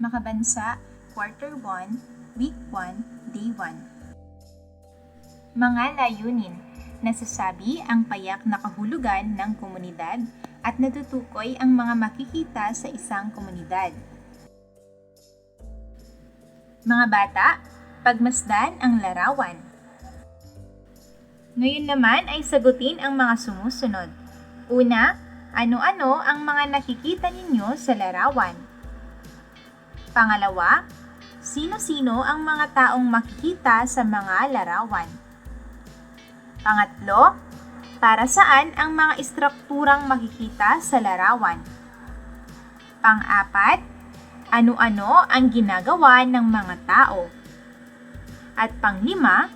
Makabansa, Quarter 1, Week 1, Day 1. Mga layunin. Nasasabi ang payak na kahulugan ng komunidad at natutukoy ang mga makikita sa isang komunidad. Mga bata, pagmasdan ang larawan. Ngayon naman ay sagutin ang mga sumusunod. Una, ano-ano ang mga nakikita ninyo sa larawan? Pangalawa, sino-sino ang mga taong makikita sa mga larawan? Pangatlo, para saan ang mga istrukturang makikita sa larawan? Pang-apat, ano-ano ang ginagawa ng mga tao? At panglima,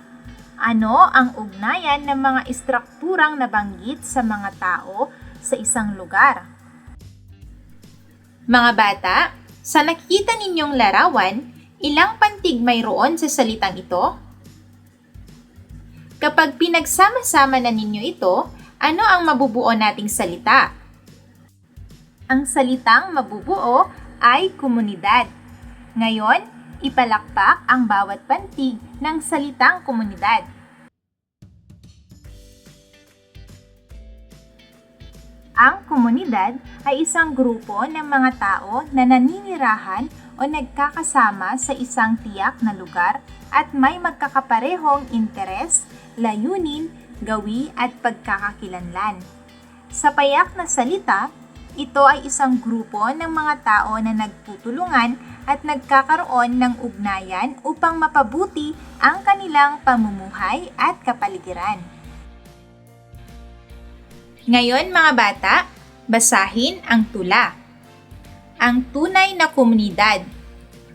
ano ang ugnayan ng mga istrukturang nabanggit sa mga tao sa isang lugar? Mga bata, sa nakikita ninyong larawan, ilang pantig mayroon sa salitang ito? Kapag pinagsama-sama na ninyo ito, ano ang mabubuo nating salita? Ang salitang mabubuo ay komunidad. Ngayon, ipalakpak ang bawat pantig ng salitang komunidad. Ang komunidad ay isang grupo ng mga tao na naninirahan o nagkakasama sa isang tiyak na lugar at may magkakaparehong interes, layunin, gawi at pagkakakilanlan. Sa payak na salita, ito ay isang grupo ng mga tao na nagtutulungan at nagkakaroon ng ugnayan upang mapabuti ang kanilang pamumuhay at kapaligiran. Ngayon mga bata, basahin ang tula. Ang tunay na komunidad.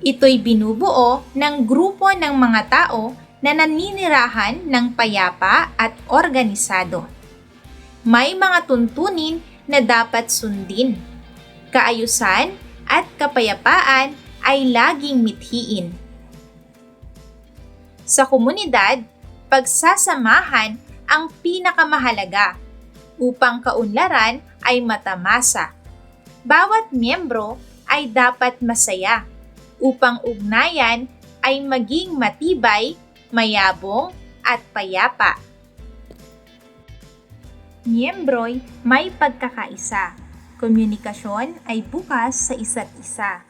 Ito'y binubuo ng grupo ng mga tao na naninirahan ng payapa at organisado. May mga tuntunin na dapat sundin. Kaayusan at kapayapaan ay laging mithiin. Sa komunidad, pagsasamahan ang pinakamahalaga upang kaunlaran ay matamasa. Bawat miyembro ay dapat masaya upang ugnayan ay maging matibay, mayabong at payapa. Miyembro'y may pagkakaisa. Komunikasyon ay bukas sa isa't isa.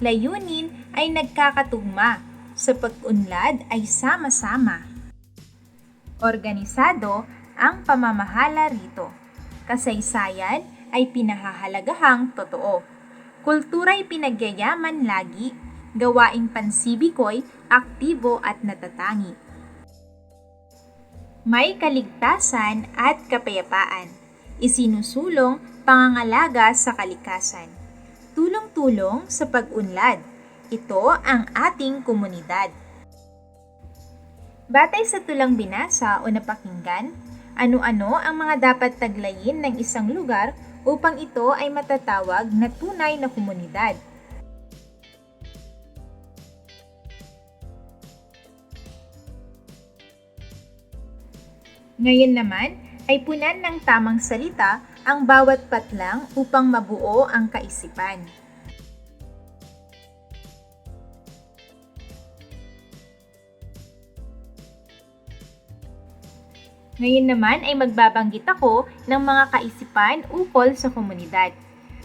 Layunin ay nagkakatugma. Sa pag-unlad ay sama-sama. Organisado ang pamamahala rito. Kasaysayan ay pinahahalagahang totoo. Kultura'y pinagyayaman lagi. Gawaing pansibiko'y aktibo at natatangi. May kaligtasan at kapayapaan. Isinusulong pangangalaga sa kalikasan. Tulong-tulong sa pag-unlad. Ito ang ating komunidad. Batay sa tulang binasa o napakinggan, ano-ano ang mga dapat taglayin ng isang lugar upang ito ay matatawag na tunay na komunidad? Ngayon naman ay punan ng tamang salita ang bawat patlang upang mabuo ang kaisipan. Ngayon naman ay magbabanggit ako ng mga kaisipan ukol sa komunidad.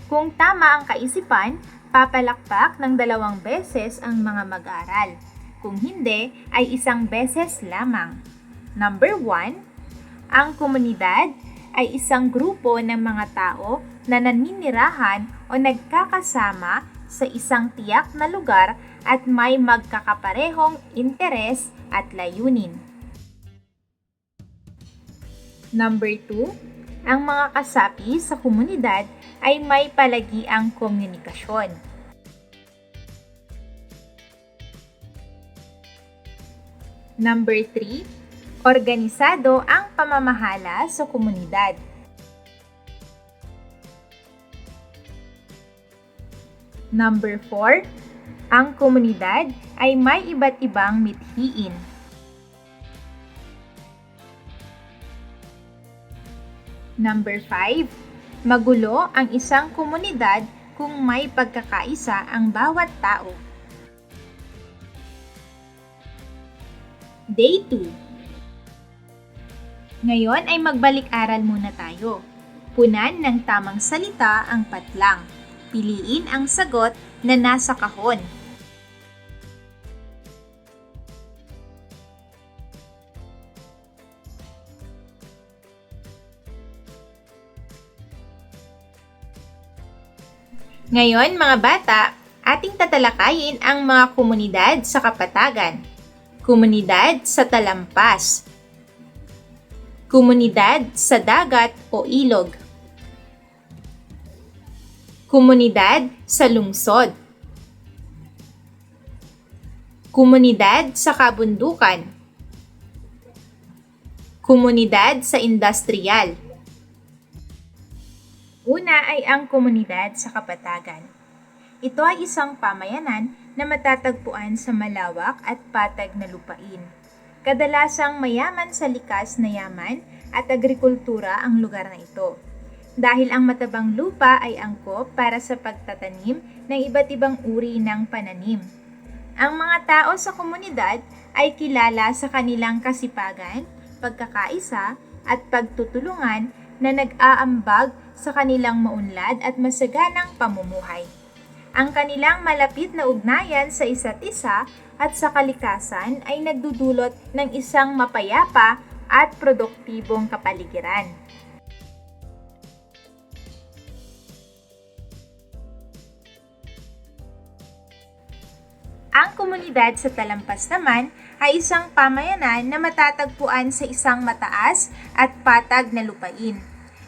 Kung tama ang kaisipan, papalakpak ng 2 beses ang mga mag-aaral. Kung hindi, ay 1 beses lamang. Number 1, ang komunidad ay isang grupo ng mga tao na naninirahan o nagkakasama sa isang tiyak na lugar at may magkakaparehong interes at layunin. Number 2, ang mga kasapi sa komunidad ay may palagiang komunikasyon. Number 3, organisado ang pamamahala sa komunidad. Number 4, ang komunidad ay may iba't ibang mithiin. Number 5, magulo ang isang komunidad kung may pagkakaisa ang bawat tao. Day 2. Ngayon ay magbalik-aral muna tayo. Punan ng tamang salita ang patlang. Piliin ang sagot na nasa kahon. Ngayon mga bata, ating tatalakayin ang mga komunidad sa Kapatagan. Komunidad sa talampas. Komunidad sa dagat o ilog. Komunidad sa lungsod. Komunidad sa kabundukan. Komunidad sa industrial. Una ay ang komunidad sa Kapatagan. Ito ay isang pamayanan na matatagpuan sa malawak at patag na lupain. Kadalasang mayaman sa likas na yaman at agrikultura ang lugar na ito. Dahil ang matabang lupa ay angkop para sa pagtatanim ng iba't ibang uri ng pananim. Ang mga tao sa komunidad ay kilala sa kanilang kasipagan, pagkakaisa at pagtutulungan na nag-aambag sa kanilang maunlad at masaganang pamumuhay. Ang kanilang malapit na ugnayan sa isa't isa at sa kalikasan ay nagdudulot ng isang mapayapa at produktibong kapaligiran. Ang komunidad sa Talampas naman ay isang pamayanan na matatagpuan sa isang mataas at patag na lupain.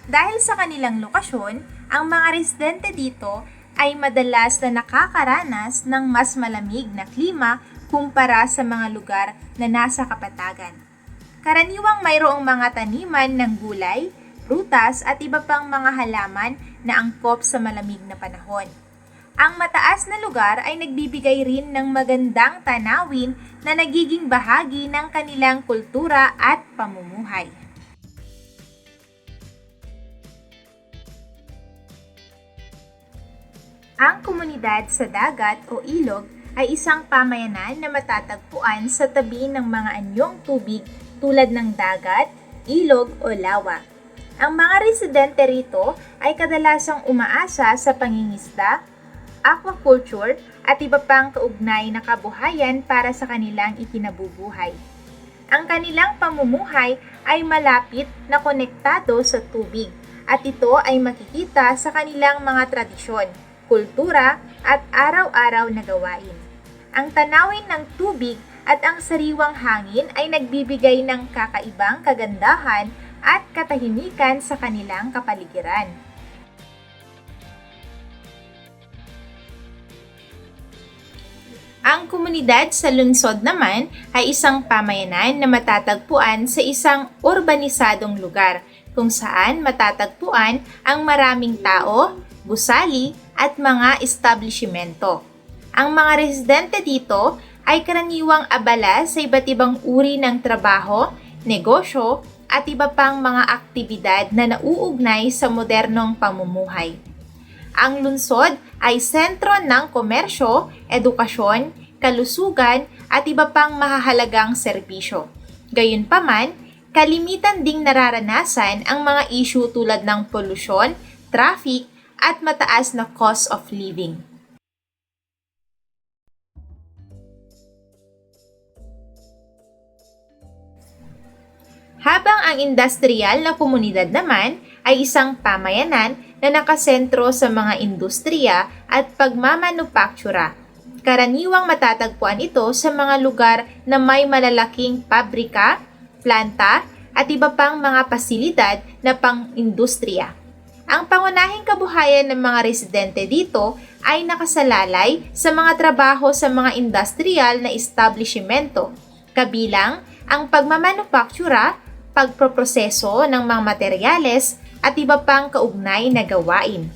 Dahil sa kanilang lokasyon, ang mga residente dito ay madalas na nakakaranas ng mas malamig na klima kumpara sa mga lugar na nasa Kapatagan. Karaniwang mayroong mga taniman ng gulay, prutas at iba pang mga halaman na angkop sa malamig na panahon. Ang mataas na lugar ay nagbibigay rin ng magandang tanawin na nagiging bahagi ng kanilang kultura at pamumuhay. Ang komunidad sa dagat o ilog ay isang pamayanan na matatagpuan sa tabi ng mga anyong tubig tulad ng dagat, ilog o lawa. Ang mga residente rito ay kadalasang umaasa sa pangingisda, aquaculture at iba pang kaugnay na kabuhayan para sa kanilang ikinabubuhay. Ang kanilang pamumuhay ay malapit na konektado sa tubig at ito ay makikita sa kanilang mga tradisyon, kultura at araw-araw na gawain. Ang tanawin ng tubig at ang sariwang hangin ay nagbibigay ng kakaibang kagandahan at katahimikan sa kanilang kapaligiran. Ang komunidad sa lungsod naman ay isang pamayanan na matatagpuan sa isang urbanisadong lugar kung saan matatagpuan ang maraming tao, gusali at mga establishmento. Ang mga residente dito ay karaniwang abala sa iba't ibang uri ng trabaho, negosyo at iba pang mga aktibidad na nauugnay sa modernong pamumuhay. Ang lungsod ay sentro ng komersyo, edukasyon, kalusugan at iba pang mahahalagang serbisyo. Gayunpaman, kalimitan ding nararanasan ang mga issue tulad ng polusyon, traffic at mataas na cost of living. Habang ang industrial na komunidad naman ay isang pamayanan na nakasentro sa mga industriya at pagmamanupaktura. Karaniwang matatagpuan ito sa mga lugar na may malalaking pabrika, planta at iba pang mga pasilidad na pang-industriya. Ang pangunahing kabuhayan ng mga residente dito ay nakasalalay sa mga trabaho sa mga industrial na establishmento, kabilang ang pagmamanupaktura, pagproproseso ng mga materyales at iba pang kaugnay na gawain.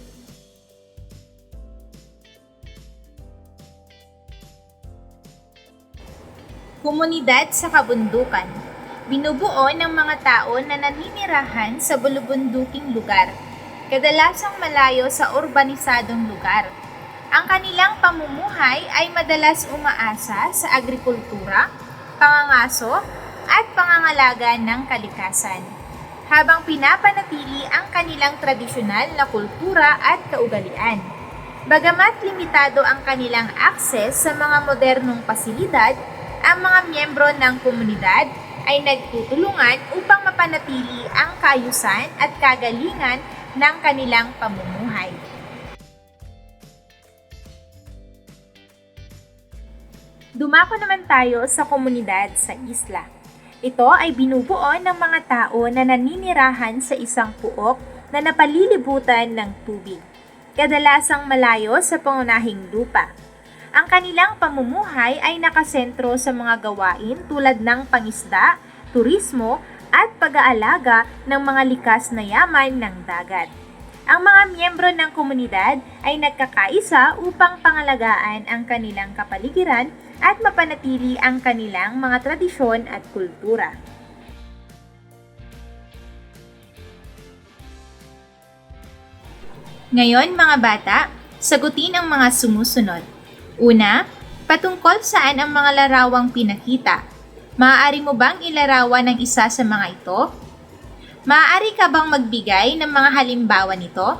Komunidad sa kabundukan. Binubuo ng mga tao na naninirahan sa bulubunduking lugar. kadalasang malayo sa urbanisadong lugar. Ang kanilang pamumuhay ay madalas umaasa sa agrikultura, pangangaso, at pangangalaga ng kalikasan, habang pinapanatili ang kanilang tradisyonal na kultura at kaugalian. Bagamat limitado ang kanilang akses sa mga modernong pasilidad, ang mga miyembro ng komunidad ay nagtutulungan upang mapanatili ang kaayusan at kagalingan ng kanilang pamumuhay. Dumako naman tayo sa komunidad sa isla. Ito ay binubuo ng mga tao na naninirahan sa isang puok na napalilibutan ng tubig, kadalasang malayo sa pangunahing lupa. Ang kanilang pamumuhay ay nakasentro sa mga gawain tulad ng pangisda, turismo, at pag-aalaga ng mga likas na yaman ng dagat. Ang mga miyembro ng komunidad ay nagkakaisa upang pangalagaan ang kanilang kapaligiran at mapanatili ang kanilang mga tradisyon at kultura. Ngayon mga bata, sagutin ang mga sumusunod. Una, patungkol saan ang mga larawang pinakita? Maaari mo bang ilarawan ang isa sa mga ito? Maaari ka bang magbigay ng mga halimbawa nito?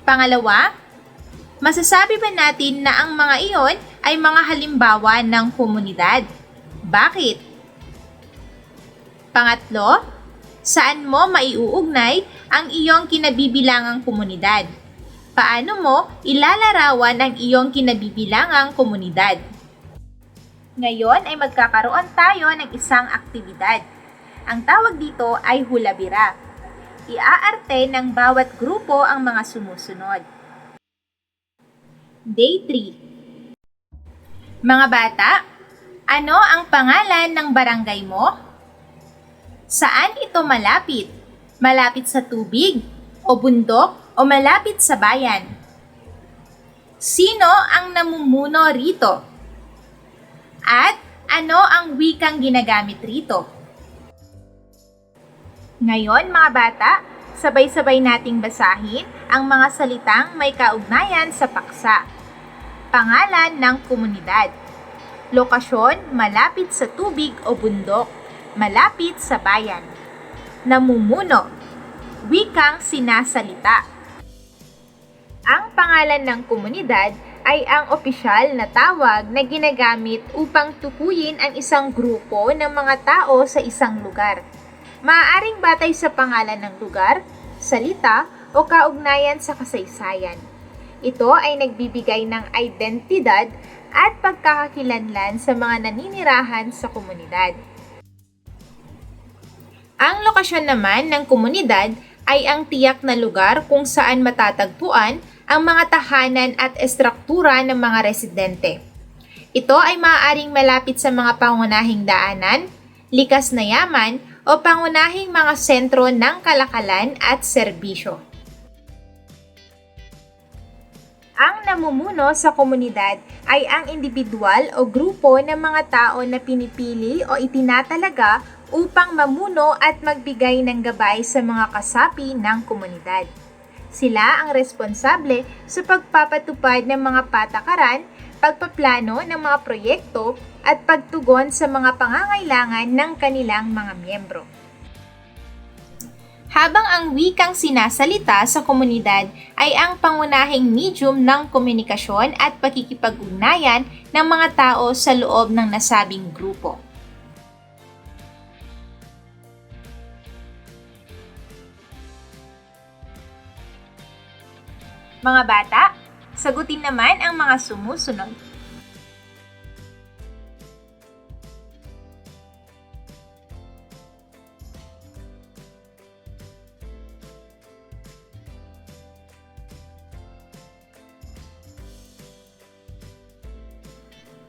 Pangalawa, masasabi ba natin na ang mga iyon ay mga halimbawa ng komunidad? Bakit? Pangatlo, saan mo maiuugnay ang iyong kinabibilangang komunidad? Paano mo ilalarawan ang iyong kinabibilangang komunidad? Ngayon ay magkakaroon tayo ng isang aktibidad. Ang tawag dito ay hula-bira. Iaarte ng bawat grupo ang mga sumusunod. Day 3. Mga bata, ano ang pangalan ng barangay mo? Saan ito malapit? Malapit sa tubig, o bundok, o malapit sa bayan? Sino ang namumuno rito? At ano ang wikang ginagamit rito? Ngayon mga bata, sabay-sabay nating basahin ang mga salitang may kaugnayan sa paksa. Pangalan ng komunidad. Lokasyon, malapit sa tubig o bundok, malapit sa bayan. Namumuno. Wikang sinasalita. Ang pangalan ng komunidad ay ang opisyal na tawag na ginagamit upang tukuyin ang isang grupo ng mga tao sa isang lugar. Maaaring batay sa pangalan ng lugar, salita, o kaugnayan sa kasaysayan. Ito ay nagbibigay ng identidad at pagkakakilanlan sa mga naninirahan sa komunidad. Ang lokasyon naman ng komunidad ay ang tiyak na lugar kung saan matatagpuan ang mga tahanan at estruktura ng mga residente. Ito ay maaaring malapit sa mga pangunahing daanan, likas na yaman, o pangunahing mga sentro ng kalakalan at serbisyo. Ang namumuno sa komunidad ay ang individual o grupo ng mga tao na pinipili o itinatalaga upang mamuno at magbigay ng gabay sa mga kasapi ng komunidad. Sila ang responsable sa pagpapatupad ng mga patakaran, pagpaplano ng mga proyekto, at pagtugon sa mga pangangailangan ng kanilang mga miyembro. Habang ang wikang sinasalita sa komunidad ay ang pangunahing medium ng komunikasyon at pakikipag-ugnayan ng mga tao sa loob ng nasabing grupo. Mga bata, sagutin naman ang mga sumusunod.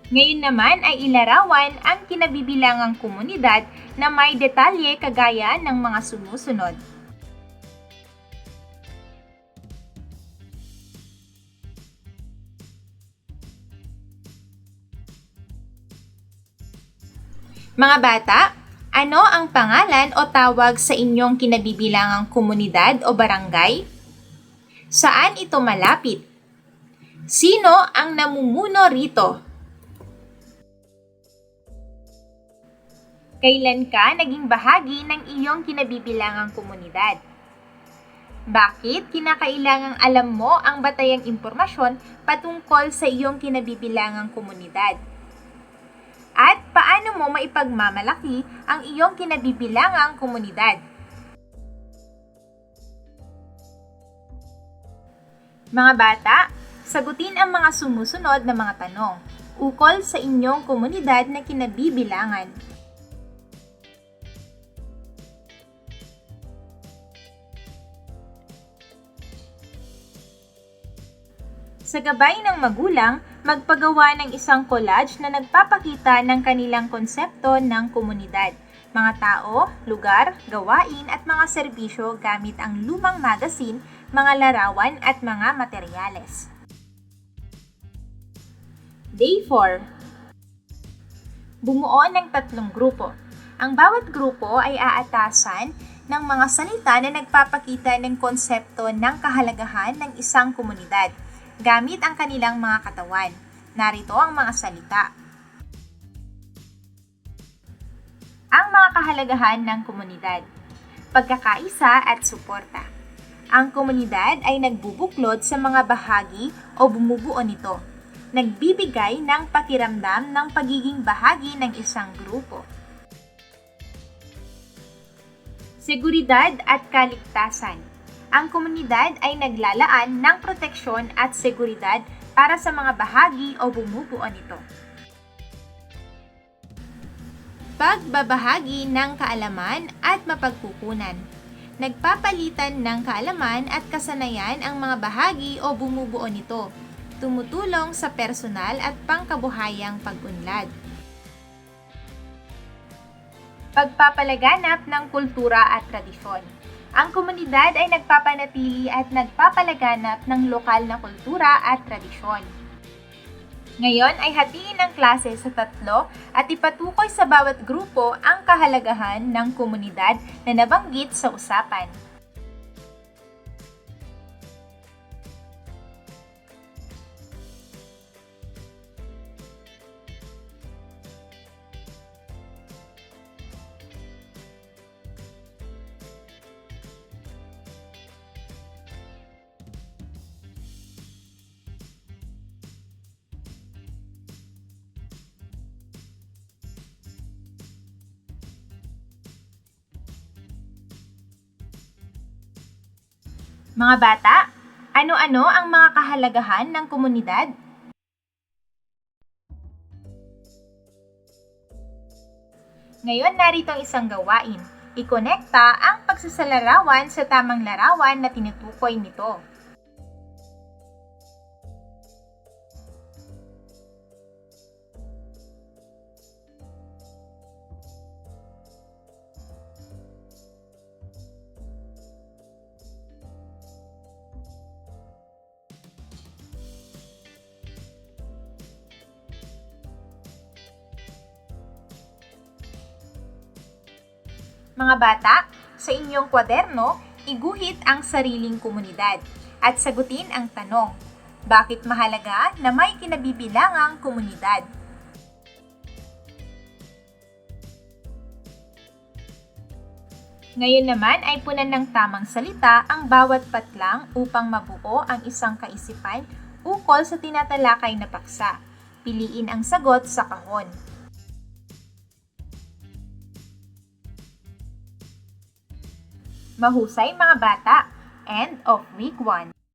Ngayon naman ay ilarawan ang kinabibilangang komunidad na may detalye kagaya ng mga sumusunod. Mga bata, Ano ang pangalan o tawag sa inyong kinabibilangang komunidad o barangay? Saan ito malapit? Sino ang namumuno rito? Kailan ka naging bahagi ng iyong kinabibilangang komunidad? Bakit kinakailangang alam mo ang batayang impormasyon patungkol sa iyong kinabibilangang komunidad? At paano mo maipagmamalaki ang iyong kinabibilangang komunidad? Mga bata, sagutin ang mga sumusunod na mga tanong ukol sa inyong komunidad na kinabibilangan. Sa gabay ng magulang, magpagawa ng isang collage na nagpapakita ng kanilang konsepto ng komunidad, mga tao, lugar, gawain at mga serbisyo gamit ang lumang magazine, mga larawan at mga materyales. Day 4. Bumuo ng 3 grupo. Ang bawat grupo ay aatasan ng mga salita na nagpapakita ng konsepto ng kahalagahan ng isang komunidad gamit ang kanilang mga katawan. Narito ang mga salita. Ang mga kahalagahan ng komunidad. Pagkakaisa at suporta. Ang komunidad ay nagbubuklod sa mga bahagi o bumubuo nito. Nagbibigay ng pakiramdam ng pagiging bahagi ng isang grupo. Seguridad at kaligtasan. Ang komunidad ay naglalaan ng proteksyon at seguridad para sa mga bahagi o bumubuo nito. Pagbabahagi ng kaalaman at mapagkukunan. Nagpapalitan ng kaalaman at kasanayan ang mga bahagi o bumubuo nito. Tumutulong sa personal at pangkabuhayang pag-unlad. Pagpapalaganap ng kultura at tradisyon. Ang komunidad ay nagpapanatili at nagpapalaganap ng lokal na kultura at tradisyon. Ngayon ay hatiin ang klase sa 3 at ipatukoy sa bawat grupo ang kahalagahan ng komunidad na nabanggit sa usapan. Mga bata, ano-ano ang mga kahalagahan ng komunidad? Ngayon narito ang isang gawain. Ikonekta ang pagsasalarawan sa tamang larawan na tinutukoy nito. Mga bata, sa inyong kwaderno, iguhit ang sariling komunidad at sagutin ang tanong, bakit mahalaga na may kinabibilangang komunidad? Ngayon naman ay punan ng tamang salita ang bawat patlang upang mabuo ang isang kaisipan ukol sa tinatalakay na paksa. Piliin ang sagot sa kahon. Mahusay mga bata! End of week 1.